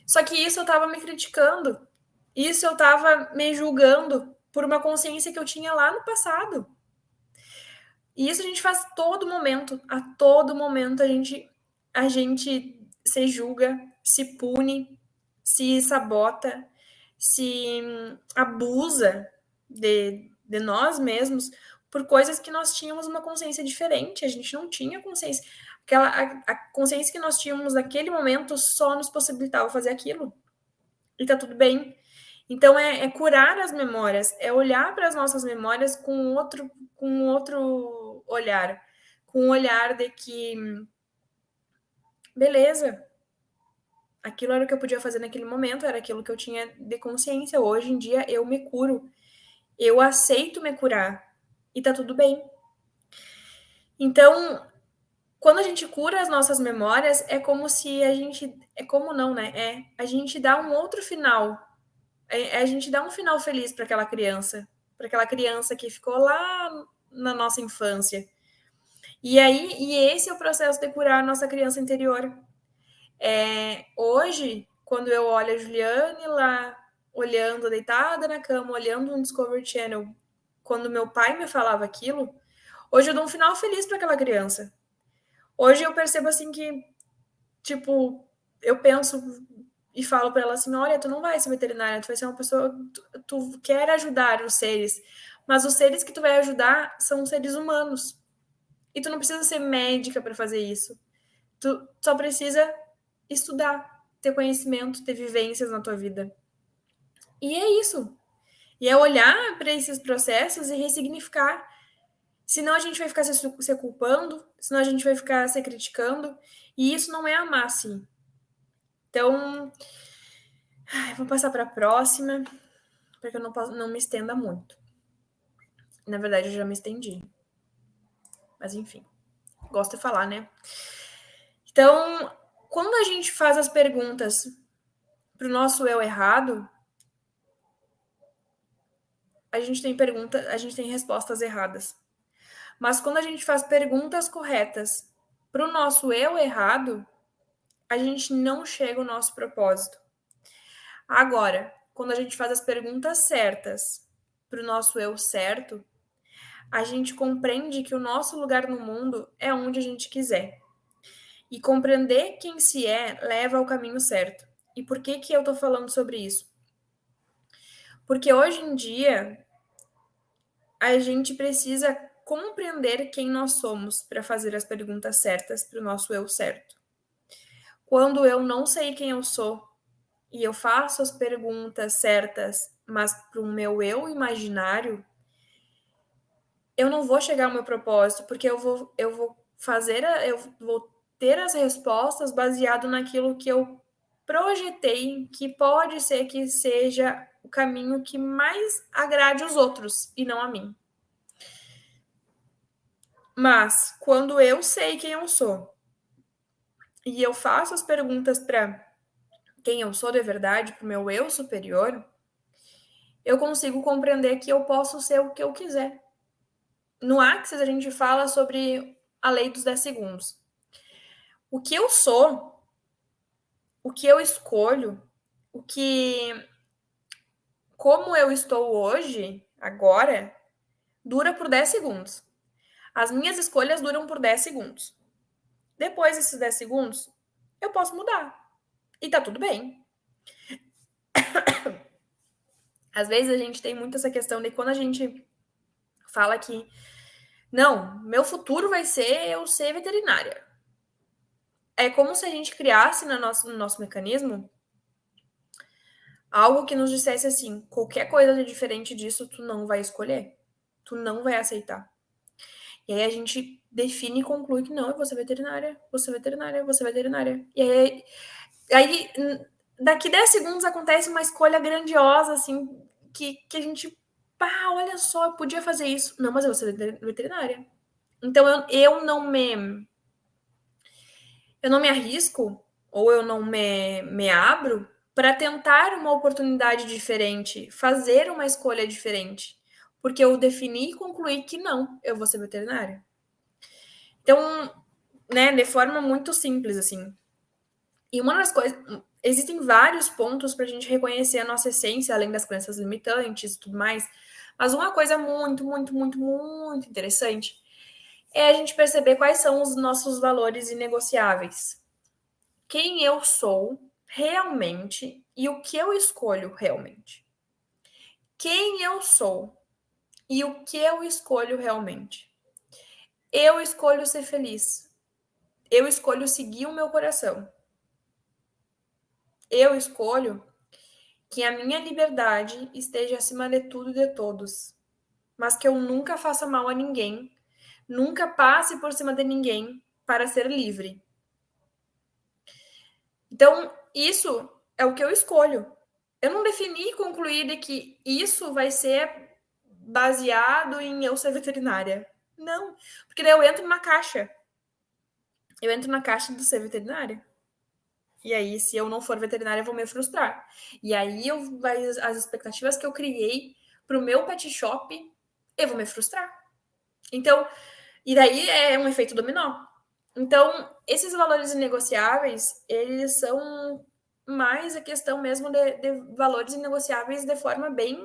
Só que isso eu tava me criticando. Isso eu tava me julgando por uma consciência que eu tinha lá no passado. E isso a gente faz a todo momento a gente se julga, se pune, se sabota, se abusa de nós mesmos por coisas que nós tínhamos uma consciência diferente, a gente não tinha consciência. A consciência que nós tínhamos naquele momento só nos possibilitava fazer aquilo. E tá tudo bem. Então é curar as memórias, é olhar para as nossas memórias com outro olhar, com o olhar de que, beleza, aquilo era o que eu podia fazer naquele momento, era aquilo que eu tinha de consciência. Hoje em dia eu me curo, eu aceito me curar e tá tudo bem. Então, quando a gente cura as nossas memórias, é como se é como não, né? A gente dá um outro final. A gente dá um final feliz para aquela criança que ficou lá na nossa infância. E esse é o processo de curar a nossa criança interior. Hoje, quando eu olho a Juliane lá, olhando, deitada na cama, olhando um Discovery Channel, quando meu pai me falava aquilo, hoje eu dou um final feliz para aquela criança. Hoje eu percebo assim que, tipo, eu penso e falo para ela assim: olha, tu não vai ser veterinária, tu vai ser uma pessoa, tu quer ajudar os seres, mas os seres que tu vai ajudar são seres humanos. E tu não precisa ser médica para fazer isso. Tu só precisa estudar, ter conhecimento, ter vivências na tua vida. E é isso. E é olhar para esses processos e ressignificar. Senão a gente vai ficar se culpando, senão a gente vai ficar se criticando, e isso não é amar, assim. Então, vou passar para a próxima, para que eu não me estenda muito. Na verdade, eu já me estendi. Mas enfim, gosto de falar, né? Então, quando a gente faz as perguntas para o nosso eu errado, a gente tem respostas erradas. Mas quando a gente faz perguntas corretas para o nosso eu errado, a gente não chega ao nosso propósito. Agora, quando a gente faz as perguntas certas para o nosso eu certo, a gente compreende que o nosso lugar no mundo é onde a gente quiser. E compreender quem se é leva ao caminho certo. E por que eu estou falando sobre isso? Porque hoje em dia a gente precisa compreender quem nós somos para fazer as perguntas certas para o nosso eu certo. Quando eu não sei quem eu sou e eu faço as perguntas certas, mas para o meu eu imaginário, eu não vou chegar ao meu propósito, porque eu vou eu vou ter as respostas baseado naquilo que eu projetei, que pode ser que seja o caminho que mais agrade os outros e não a mim. Mas quando eu sei quem eu sou e eu faço as perguntas para quem eu sou de verdade, para o meu eu superior, eu consigo compreender que eu posso ser o que eu quiser. No Axis, a gente fala sobre a lei dos 10 segundos. O que eu sou, o que eu escolho, o que. Como eu estou hoje, agora, dura por 10 segundos. As minhas escolhas duram por 10 segundos. Depois desses 10 segundos, eu posso mudar. E tá tudo bem. Às vezes a gente tem muito essa questão de quando a gente fala que não, meu futuro vai ser eu ser veterinária. É como se a gente criasse no nosso mecanismo algo que nos dissesse assim: qualquer coisa diferente disso, tu não vai escolher. Tu não vai aceitar. E aí a gente define e conclui que não, eu vou ser veterinária, vou ser veterinária, vou ser veterinária. E aí daqui 10 segundos acontece uma escolha grandiosa, assim, que a gente, pá, olha só, eu podia fazer isso. Não, mas eu vou ser veterinária. Então eu não me arrisco ou eu não me abro para tentar uma oportunidade diferente, fazer uma escolha diferente, porque eu defini e concluí que não, eu vou ser veterinária. Então, né, de forma muito simples assim. E uma das coisas, existem vários pontos para a gente reconhecer a nossa essência, além das crenças limitantes e tudo mais. Mas uma coisa muito, muito, muito, muito interessante é a gente perceber quais são os nossos valores inegociáveis. Quem eu sou realmente e o que eu escolho realmente. Quem eu sou e o que eu escolho realmente. Eu escolho ser feliz. Eu escolho seguir o meu coração. Eu escolho que a minha liberdade esteja acima de tudo e de todos, mas que eu nunca faça mal a ninguém, nunca passe por cima de ninguém para ser livre. Então, isso é o que eu escolho. Eu não defini e concluí de que isso vai ser baseado em eu ser veterinária. Não, porque daí eu entro numa caixa. Eu entro na caixa do ser veterinária. E aí, se eu não for veterinária, eu vou me frustrar. E aí, as expectativas que eu criei para o meu pet shop, eu vou me frustrar. Então, e daí é um efeito dominó. Então, esses valores inegociáveis, eles são mais a questão mesmo de valores inegociáveis de forma bem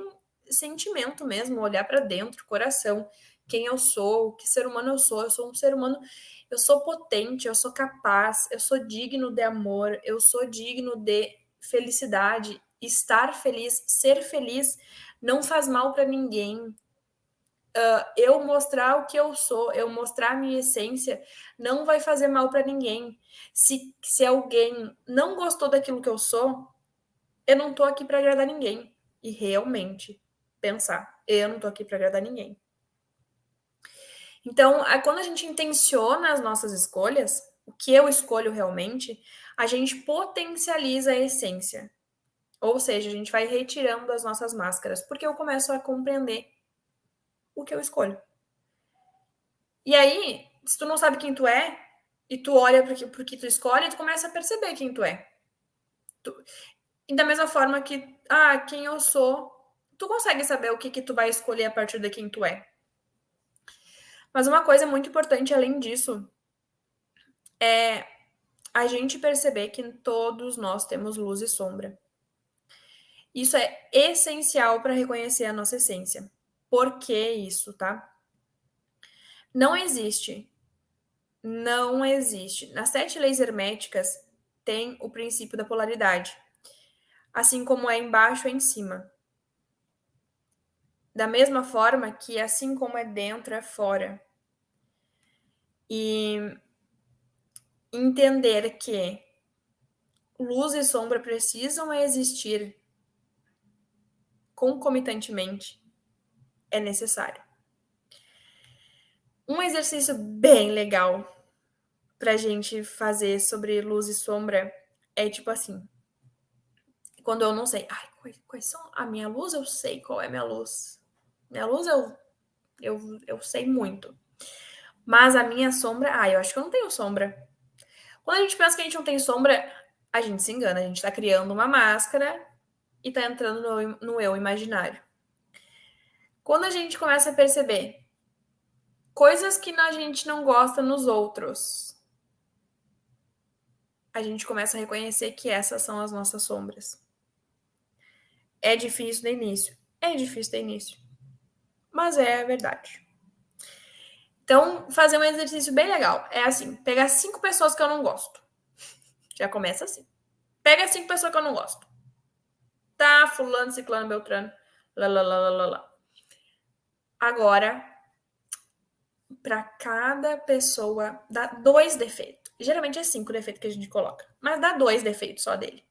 sentimento mesmo, olhar para dentro, coração, quem eu sou, que ser humano eu sou um ser humano, eu sou potente, eu sou capaz, eu sou digno de amor, eu sou digno de felicidade, estar feliz, ser feliz não faz mal para ninguém, eu mostrar o que eu sou, eu mostrar a minha essência, não vai fazer mal para ninguém. Se alguém não gostou daquilo que eu sou, eu não tô aqui para agradar ninguém. E realmente pensar, eu não tô aqui para agradar ninguém. Então, quando a gente intenciona as nossas escolhas, o que eu escolho realmente, a gente potencializa a essência. Ou seja, a gente vai retirando as nossas máscaras, porque eu começo a compreender o que eu escolho. E aí, se tu não sabe quem tu é, e tu olha pro que tu escolhe, tu começa a perceber quem tu é. E da mesma forma que, quem eu sou, tu consegue saber o que tu vai escolher a partir de quem tu é. Mas uma coisa muito importante além disso é a gente perceber que todos nós temos luz e sombra. Isso é essencial para reconhecer a nossa essência. Por que isso, tá? Não existe. Não existe. Nas 7 leis herméticas tem o princípio da polaridade. Assim como é embaixo é em cima. Da mesma forma que assim como é dentro é fora. E entender que luz e sombra precisam existir concomitantemente é necessário. Um exercício bem legal pra gente fazer sobre luz e sombra é tipo assim, quando eu não sei, quais são a minha luz, eu sei qual é a minha luz. Minha luz eu sei muito. Mas a minha sombra, eu acho que eu não tenho sombra. Quando a gente pensa que a gente não tem sombra, a gente se engana, a gente tá criando uma máscara e tá entrando no eu imaginário. Quando a gente começa a perceber coisas que a gente não gosta nos outros, a gente começa a reconhecer que essas são as nossas sombras. É difícil no início. É difícil no início. Mas é a verdade. Então, fazer um exercício bem legal. É assim, pegar 5 pessoas que eu não gosto. Já começa assim. Pega 5 pessoas que eu não gosto. Tá, fulano, ciclano, beltrano. Lá. Agora, para cada pessoa, dá 2 defeitos. Geralmente é 5 defeitos que a gente coloca. Mas dá 2 defeitos só dele.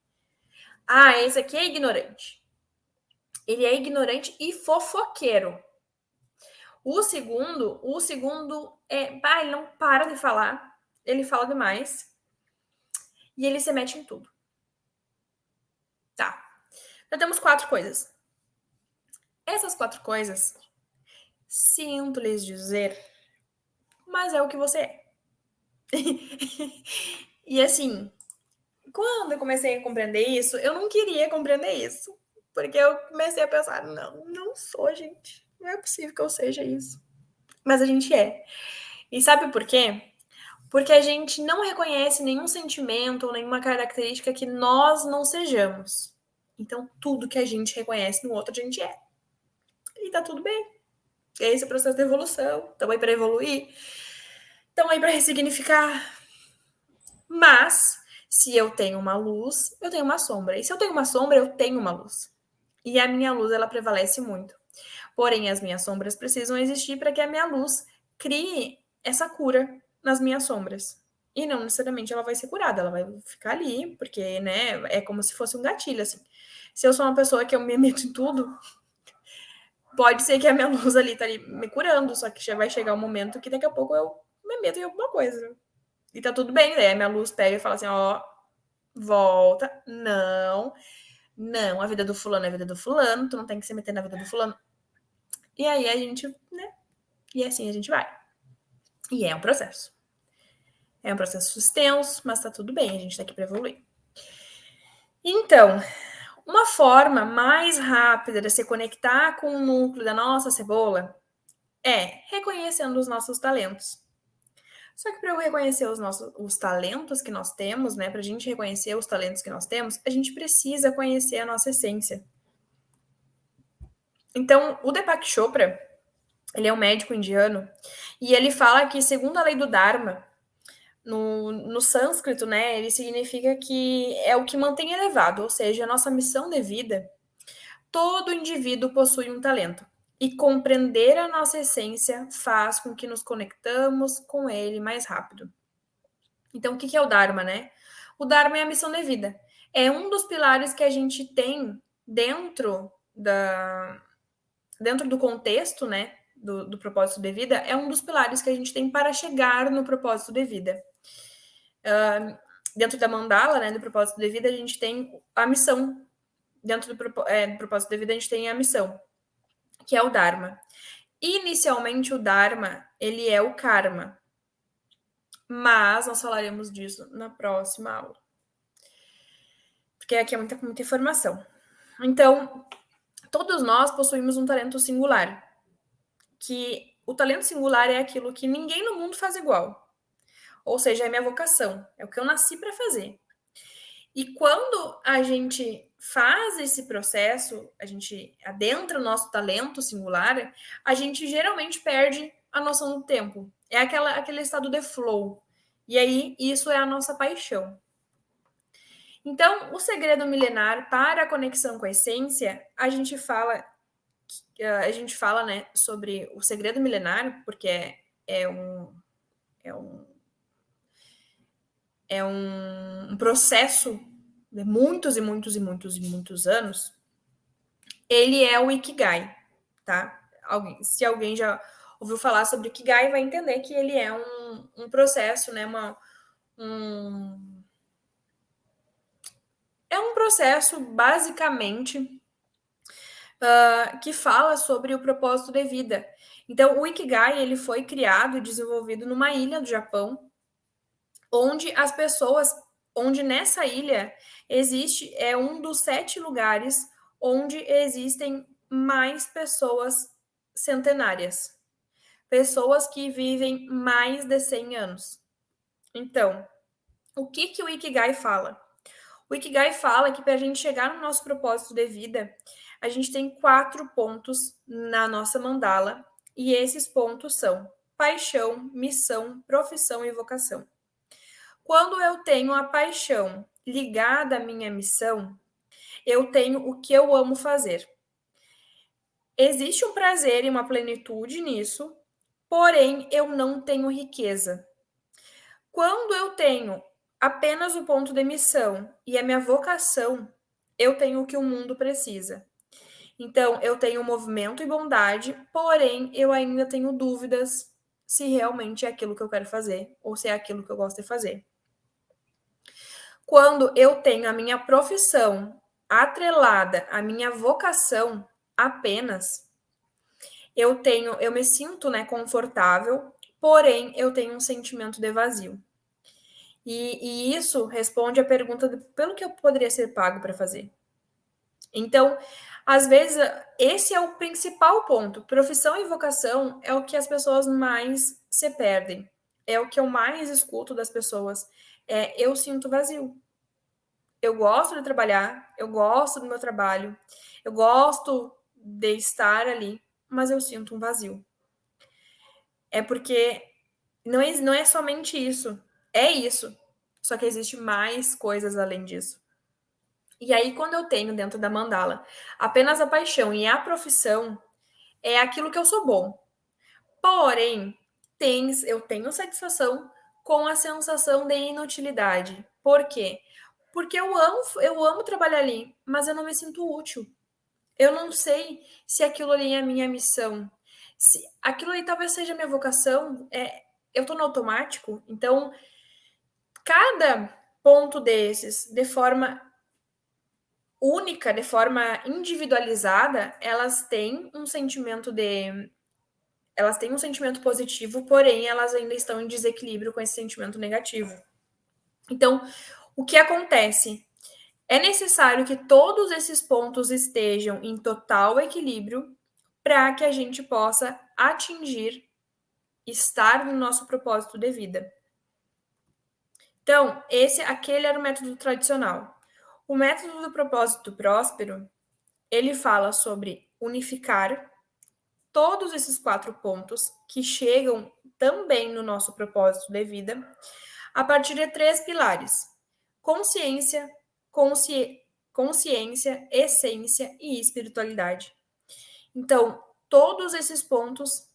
Esse aqui é ignorante. Ele é ignorante e fofoqueiro. O segundo ele não para de falar, ele fala demais e ele se mete em tudo. Tá. Então temos 4 coisas. Essas 4 coisas, sinto lhes dizer, mas é o que você é. E assim, quando eu comecei a compreender isso, eu não queria compreender isso. Porque eu comecei a pensar, não sou, gente. Não é possível que eu seja isso. Mas a gente é. E sabe por quê? Porque a gente não reconhece nenhum sentimento ou nenhuma característica que nós não sejamos. Então, tudo que a gente reconhece no outro, a gente é. E tá tudo bem. Esse é o processo de evolução. Estamos aí para evoluir. Estamos aí para ressignificar. Mas, se eu tenho uma luz, eu tenho uma sombra. E se eu tenho uma sombra, eu tenho uma luz. E a minha luz, ela prevalece muito. Porém, as minhas sombras precisam existir para que a minha luz crie essa cura nas minhas sombras. E não necessariamente ela vai ser curada, ela vai ficar ali, porque, né, é como se fosse um gatilho, assim. Se eu sou uma pessoa que eu me meto em tudo, pode ser que a minha luz ali tá ali me curando, só que já vai chegar um momento que daqui a pouco eu me meto em alguma coisa. E tá tudo bem, daí a minha luz pega e fala assim, volta, não, a vida do fulano é a vida do fulano, tu não tem que se meter na vida do fulano. E aí a gente, né, e assim a gente vai. E é um processo. É um processo extenso, mas tá tudo bem, a gente tá aqui para evoluir. Então, uma forma mais rápida de se conectar com o núcleo da nossa cebola é reconhecendo os nossos talentos. Só que para eu reconhecer os talentos que nós temos, né, para a gente reconhecer os talentos que nós temos, a gente precisa conhecer a nossa essência. Então, o Deepak Chopra, ele é um médico indiano, e ele fala que, segundo a lei do Dharma, no sânscrito, né, ele significa que é o que mantém elevado, ou seja, a nossa missão de vida. Todo indivíduo possui um talento. E compreender a nossa essência faz com que nos conectamos com ele mais rápido. Então, o que é o Dharma, né? O Dharma é a missão de vida. É um dos pilares que a gente tem dentro do contexto, né, do propósito de vida, é um dos pilares que a gente tem para chegar no propósito de vida. Dentro da mandala, né, do propósito de vida, a gente tem a missão. Dentro do propósito de vida, a gente tem a missão, que é o Dharma. Inicialmente, o Dharma, ele é o karma. Mas nós falaremos disso na próxima aula. Porque aqui é muita informação. Então, todos nós possuímos um talento singular. Que o talento singular é aquilo que ninguém no mundo faz igual. Ou seja, é minha vocação. É o que eu nasci para fazer. E quando a gente faz esse processo, a gente adentra o nosso talento singular, a gente geralmente perde a noção do tempo. É aquele estado de flow. E aí, isso é a nossa paixão. Então, o segredo milenar para a conexão com a essência, a gente fala, né, sobre o segredo milenar, porque é um processo de muitos e muitos e muitos e muitos anos. Ele é o Ikigai, tá? Se alguém já ouviu falar sobre o Ikigai, vai entender que ele é um processo, né, é um processo, basicamente, que fala sobre o propósito de vida. Então, o Ikigai, ele foi criado e desenvolvido numa ilha do Japão, onde nessa ilha existe, um dos 7 lugares onde existem mais pessoas centenárias. Pessoas que vivem mais de 100 anos. Então, o que o Ikigai fala? O Ikigai fala que para a gente chegar no nosso propósito de vida, a gente tem 4 pontos na nossa mandala, e esses pontos são paixão, missão, profissão e vocação. Quando eu tenho a paixão ligada à minha missão, eu tenho o que eu amo fazer. Existe um prazer e uma plenitude nisso, porém eu não tenho riqueza. Quando eu tenho apenas o ponto de missão e a minha vocação, eu tenho o que o mundo precisa. Então, eu tenho movimento e bondade, porém, eu ainda tenho dúvidas se realmente é aquilo que eu quero fazer ou se é aquilo que eu gosto de fazer. Quando eu tenho a minha profissão atrelada à minha vocação apenas, eu me sinto, né, confortável, porém, eu tenho um sentimento de vazio. E isso responde à pergunta pelo que eu poderia ser pago para fazer. Então, às vezes, esse é o principal ponto. Profissão e vocação é o que as pessoas mais se perdem. É o que eu mais escuto das pessoas. Eu sinto vazio. Eu gosto de trabalhar, eu gosto do meu trabalho, eu gosto de estar ali, mas eu sinto um vazio. É porque não é somente isso. É isso. Só que existe mais coisas além disso. E aí, quando eu tenho dentro da mandala apenas a paixão e a profissão, é aquilo que eu sou bom. Porém, eu tenho satisfação com a sensação de inutilidade. Por quê? Porque eu amo trabalhar ali, mas eu não me sinto útil. Eu não sei se aquilo ali é a minha missão. Se aquilo ali talvez seja a minha vocação. Eu tô no automático, então cada ponto desses, de forma única, de forma individualizada, elas têm um sentimento positivo, porém elas ainda estão em desequilíbrio com esse sentimento negativo. Então, o que acontece? É necessário que todos esses pontos estejam em total equilíbrio para que a gente possa atingir, estar no nosso propósito de vida. Então, aquele era o método tradicional. O método do propósito próspero, ele fala sobre unificar todos esses 4 pontos que chegam também no nosso propósito de vida a partir de 3 pilares: consciência, consciência, essência e espiritualidade. Então, todos esses pontos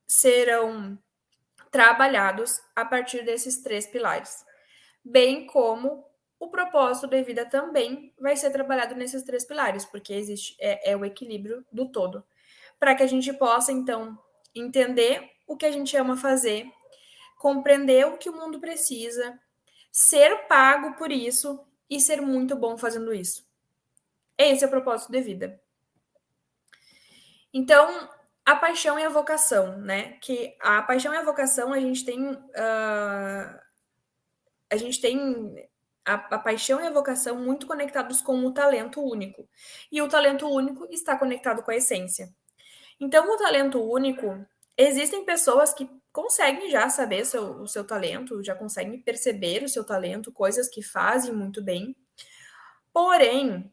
serão trabalhados a partir desses 3 pilares, bem como o propósito de vida também vai ser trabalhado nesses 3 pilares, porque existe o equilíbrio do todo, para que a gente possa, então, entender o que a gente ama fazer, compreender o que o mundo precisa, ser pago por isso e ser muito bom fazendo isso. Esse é o propósito de vida. Então, a paixão e a vocação, né? Que a paixão e a vocação a gente tem a paixão e a vocação muito conectados com o talento único. E o talento único está conectado com a essência. Então, o talento único, existem pessoas que conseguem já saber o seu talento, já conseguem perceber o seu talento, coisas que fazem muito bem. Porém,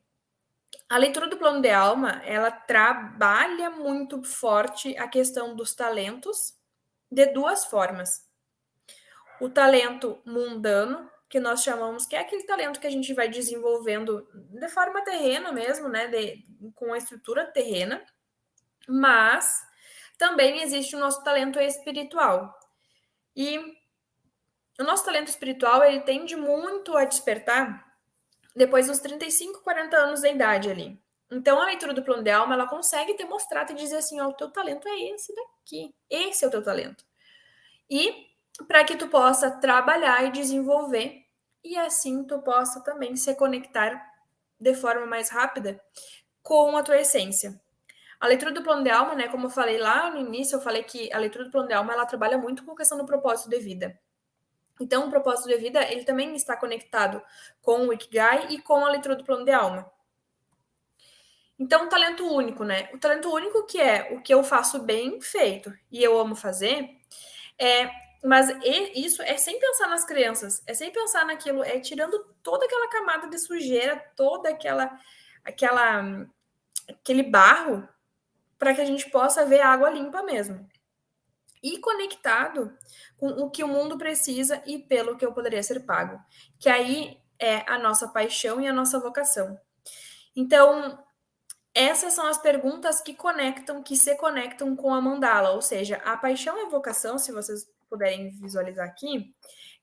a leitura do plano de alma, ela trabalha muito forte a questão dos talentos de duas formas. O talento mundano, que nós chamamos, que é aquele talento que a gente vai desenvolvendo de forma terrena mesmo, né, com a estrutura terrena, mas também existe o nosso talento espiritual. E o nosso talento espiritual, ele tende muito a despertar depois dos 35, 40 anos de idade ali. Então, a leitura do plano de alma, ela consegue te mostrar, te dizer assim, ó, o teu talento é esse daqui. Esse é o teu talento. E para que tu possa trabalhar e desenvolver, e assim tu possa também se conectar de forma mais rápida com a tua essência. A leitura do plano de alma, né, como eu falei lá no início, eu falei que a leitura do plano de alma, ela trabalha muito com a questão do propósito de vida. Então, o propósito de vida, ele também está conectado com o Ikigai e com a leitura do plano de alma. Então, o talento único, né? O talento único que é o que eu faço bem feito e eu amo fazer, mas isso é sem pensar nas crianças, é sem pensar naquilo, é tirando toda aquela camada de sujeira, toda aquele barro, para que a gente possa ver água limpa mesmo. E conectado com o que o mundo precisa e pelo que eu poderia ser pago. Que aí é a nossa paixão e a nossa vocação. Então, essas são as perguntas que se conectam com a mandala, ou seja, a paixão e a vocação, se vocês puderem visualizar aqui,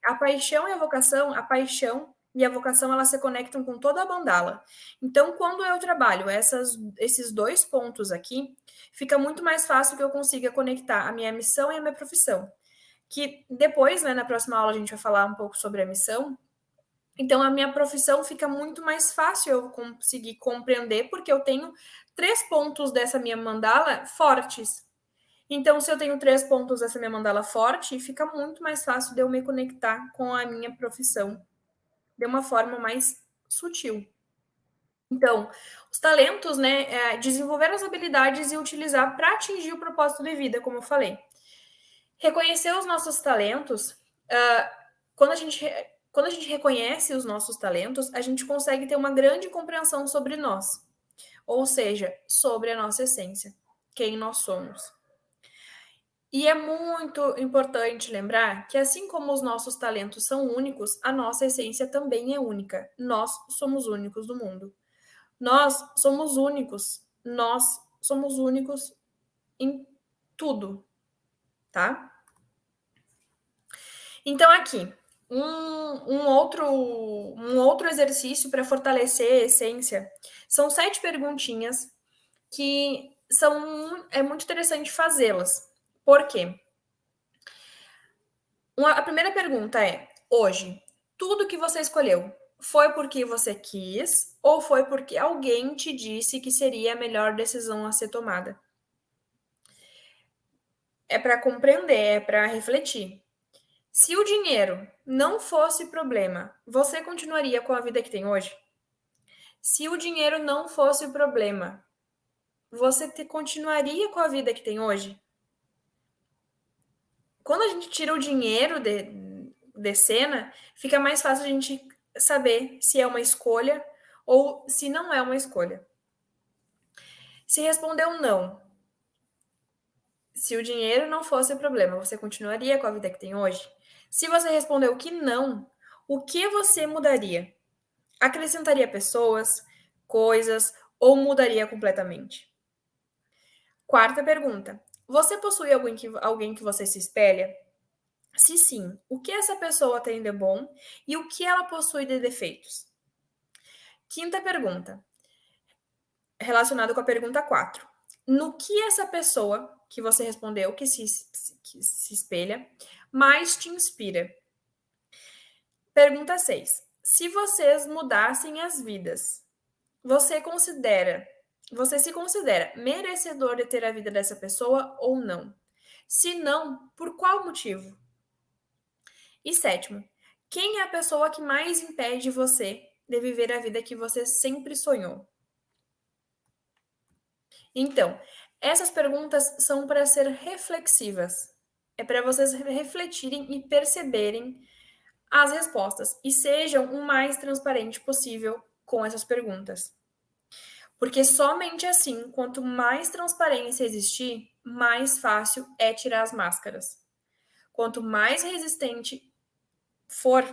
a paixão e a paixão e a vocação, elas se conectam com toda a mandala. Então, quando eu trabalho esses dois pontos aqui, fica muito mais fácil que eu consiga conectar a minha missão e a minha profissão. Que depois, né, na próxima aula, a gente vai falar um pouco sobre a missão. Então, a minha profissão fica muito mais fácil eu conseguir compreender, porque eu tenho 3 pontos dessa minha mandala fortes. Então, se eu tenho 3 pontos dessa minha mandala forte, fica muito mais fácil de eu me conectar com a minha profissão de uma forma mais sutil. Então, os talentos, né, desenvolver as habilidades e utilizar para atingir o propósito de vida, como eu falei. Reconhecer os nossos talentos, quando a gente reconhece os nossos talentos, a gente consegue ter uma grande compreensão sobre nós, ou seja, sobre a nossa essência, quem nós somos. E é muito importante lembrar que, assim como os nossos talentos são únicos, a nossa essência também é única. Nós somos únicos do mundo. Nós somos únicos. Nós somos únicos em tudo, tá? Então, aqui, um outro exercício para fortalecer a essência são 7 perguntinhas que é muito interessante fazê-las. Por quê? A primeira pergunta é: hoje, tudo que você escolheu foi porque você quis ou foi porque alguém te disse que seria a melhor decisão a ser tomada? É para compreender, é para refletir. Se o dinheiro não fosse problema, você continuaria com a vida que tem hoje? Se o dinheiro não fosse o problema, você continuaria com a vida que tem hoje? Quando a gente tira o dinheiro de cena, fica mais fácil a gente saber se é uma escolha ou se não é uma escolha. Se respondeu não, se o dinheiro não fosse o problema, você continuaria com a vida que tem hoje? Se você respondeu que não, o que você mudaria? Acrescentaria pessoas, coisas ou mudaria completamente? Quarta pergunta: você possui alguém que você se espelha? Se sim, o que essa pessoa tem de bom e o que ela possui de defeitos? Quinta pergunta, relacionado com a pergunta 4. No que essa pessoa que você respondeu que se espelha, mais te inspira. Pergunta 6. Se vocês mudassem as vidas, você se considera merecedor de ter a vida dessa pessoa ou não? Se não, por qual motivo? E 7, quem é a pessoa que mais impede você de viver a vida que você sempre sonhou? Então, essas perguntas são para ser reflexivas. É para vocês refletirem e perceberem as respostas e sejam o mais transparente possível com essas perguntas. Porque somente assim, quanto mais transparência existir, mais fácil é tirar as máscaras. Quanto mais resistente for,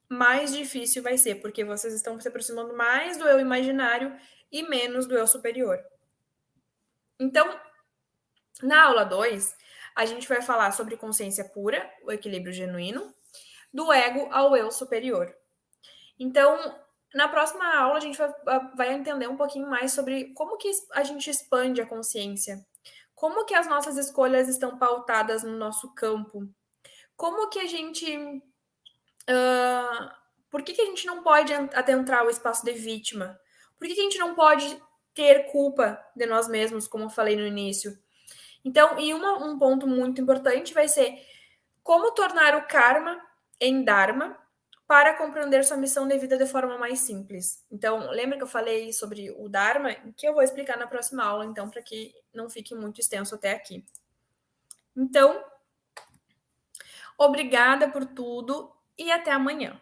mais difícil vai ser, porque vocês estão se aproximando mais do eu imaginário e menos do eu superior. Então, na aula 2, a gente vai falar sobre consciência pura, o equilíbrio genuíno, do ego ao eu superior. Então, na próxima aula, a gente vai entender um pouquinho mais sobre como que a gente expande a consciência, como que as nossas escolhas estão pautadas no nosso campo, como que a gente... por que a gente não pode adentrar o espaço de vítima? Por que a gente não pode ter culpa de nós mesmos, como eu falei no início? Então, e um ponto muito importante vai ser como tornar o karma em dharma para compreender sua missão de vida de forma mais simples. Então, lembra que eu falei sobre o dharma, que eu vou explicar na próxima aula, então, para que não fique muito extenso até aqui. Então, obrigada por tudo e até amanhã.